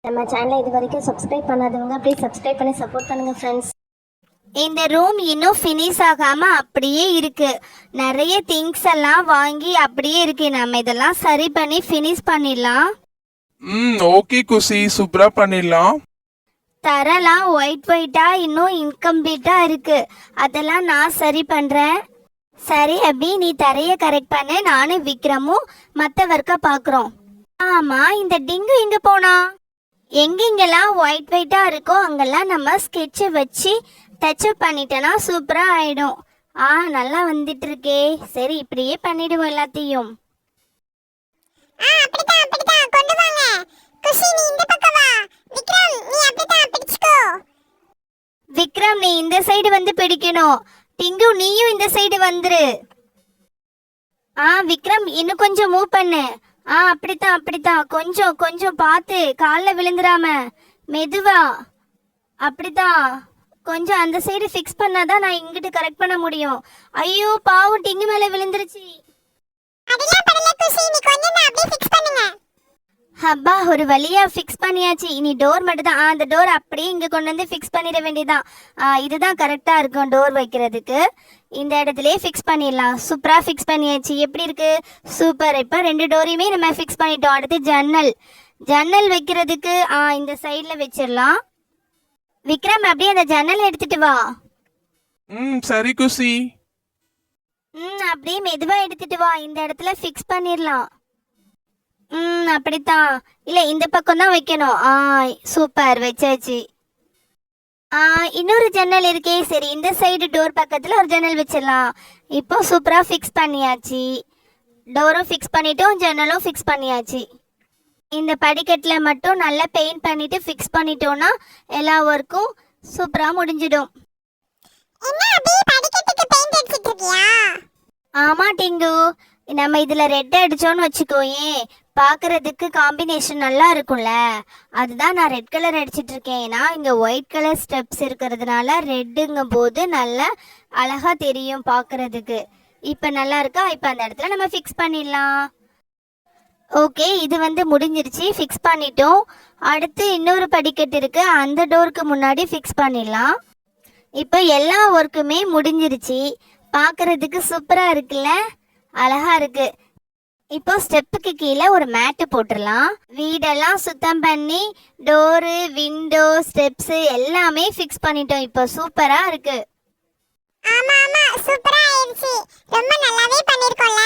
நம்ம சேனலை இது வரைக்கும் சப்ஸ்கிரைப் பண்ணாதவங்க ப்ளீஸ் சப்ஸ்கிரைப் பண்ணி சப்போர்ட் பண்ணுங்க ஃப்ரெண்ட்ஸ். இந்த ரூம் இன்னும் ஃபினிஷ் ஆகாம அப்படியே இருக்கு. நிறைய திங்ஸ் எல்லாம் வாங்கி அப்படியே இருக்கு. நம்ம இதெல்லாம் சரி பண்ணி ஃபினிஷ் பண்ணிடலாம். ஓகே குசி, சூப்பரா பண்ணிடலாம். தரெல்லாம் ஒயிட்டா இன்னும் இன்கம்ப்ளீட்டா இருக்கு. அதெல்லாம் நான் சரி பண்றேன். சரி அபி, நீ தரைய கரெக்ட் பண்ணு. நானும் விக்ரமும் மற்ற ஒர்க்கை பார்க்குறோம். ஆமா, இந்த டிங்கு எங்க போனா? எங்கெங்கெல்லாம் ஒயிட்டா இருக்கோ அங்கெல்லாம் நம்ம ஸ்கெட்சை வச்சு டச்சப் பண்ணிட்டோன்னா சூப்பரா ஆயிடும். நல்லா வந்துட்டு இருக்கே. சரி, இப்படியே பண்ணிடுவோம் எல்லாத்தையும். விக்ரம், நீ இந்த சைடு வந்து பிடிக்கணும். டிங்கு, நீயும் இந்த சைடு வந்துரு. விக்ரம், இன்னும் கொஞ்சம் மூவ் பண்ணு. அப்படித்தான் கொஞ்சம் கொஞ்சம் பார்த்து காலில் விழுந்துடாம மெதுவா. அப்படித்தான் கொஞ்சம் அந்த சைடு ஃபிக்ஸ் பண்ணாதான் நான் இங்கிட்டு கரெக்ட் பண்ண முடியும். ஐயோ பாவம், டிங்கு மேலே விழுந்துருச்சு. அப்பா, ஒரு வழியா ஃபிக்ஸ் பண்ணியாச்சு. இனி டோர் மட்டும் தான். அந்த டோர் அப்படியே இங்கே கொண்டு வந்து ஃபிக்ஸ் பண்ணிட வேண்டியதான். இதுதான் கரெக்டாக இருக்கும் டோர் வைக்கிறதுக்கு. இந்த இடத்துலயே ஃபிக்ஸ் பண்ணிடலாம். சூப்பராக ஃபிக்ஸ் பண்ணியாச்சு. எப்படி இருக்கு? சூப்பர். இப்போ 2 டோரையுமே நம்ம ஃபிக்ஸ் பண்ணிட்டோம். அடுத்து ஜன்னல் வைக்கிறதுக்கு இந்த சைடில் வச்சிடலாம். விக்ரம், அப்படியே அந்த ஜன்னல் எடுத்துட்டு வா. சரி குசி. அப்படியே மெதுவாக எடுத்துட்டு வா. இந்த இடத்துல ஃபிக்ஸ் பண்ணிடலாம். அப்படித்தான். இல்லை, இந்த பக்கம் தான் வைக்கணும். சூப்பர், வச்சாச்சு. இன்னொரு ஜன்னல் இருக்கே. சரி, இந்த சைடு டோர் பக்கத்தில் ஒரு ஜன்னல் வச்சிடலாம். இப்போ சூப்பராக ஃபிக்ஸ் பண்ணியாச்சு. டோரும் ஃபிக்ஸ் பண்ணிட்டோம், ஜன்னலும் ஃபிக்ஸ் பண்ணியாச்சு. இந்த படிக்கட்டில் மட்டும் நல்லா பெயிண்ட் பண்ணிட்டு ஃபிக்ஸ் பண்ணிட்டோம்னா எல்லா ஒர்க்கும் சூப்பராக முடிஞ்சிடும். ஆமா டிங்கு, நம்ம இதில் ரெட் அடித்தோன்னு வச்சுக்கோயே, பார்க்குறதுக்கு காம்பினேஷன் நல்லா இருக்கும்ல. அதுதான் நான் ரெட் கலர் அடிச்சிட்டு இருக்கேன். ஏன்னா இங்கே ஒயிட் கலர் ஸ்டெப்ஸ் இருக்கிறதுனால ரெட்டுங்கும் போது நல்லா அழகாக தெரியும் பார்க்குறதுக்கு. இப்போ நல்லா இருக்கா? இப்போ அந்த இடத்துல நம்ம ஃபிக்ஸ் பண்ணிடலாம். ஓகே, இது வந்து முடிஞ்சிருச்சு. ஃபிக்ஸ் பண்ணிட்டோம். அடுத்து இன்னொரு படிக்கட்டு இருக்குது. அந்த டோருக்கு முன்னாடி ஃபிக்ஸ் பண்ணிடலாம். இப்போ எல்லா ஒர்க்குமே முடிஞ்சிருச்சு. பார்க்குறதுக்கு சூப்பராக இருக்குல்ல? அழகா இருக்கு. இப்போ ஸ்டெப்புக்கு கீழே ஒரு மேட்டு போட்டுடலாம். வீடெல்லாம் சுத்தம் பண்ணி டோரு, விண்டோ, ஸ்டெப்ஸ் எல்லாமே ஃபிக்ஸ் பண்ணிட்டோம். இப்போ சூப்பரா இருக்கு. ஆமா சூப்பரா ஆயிருச்சு. ரொம்ப நல்லாவே பண்ணிருக்கோம்ல.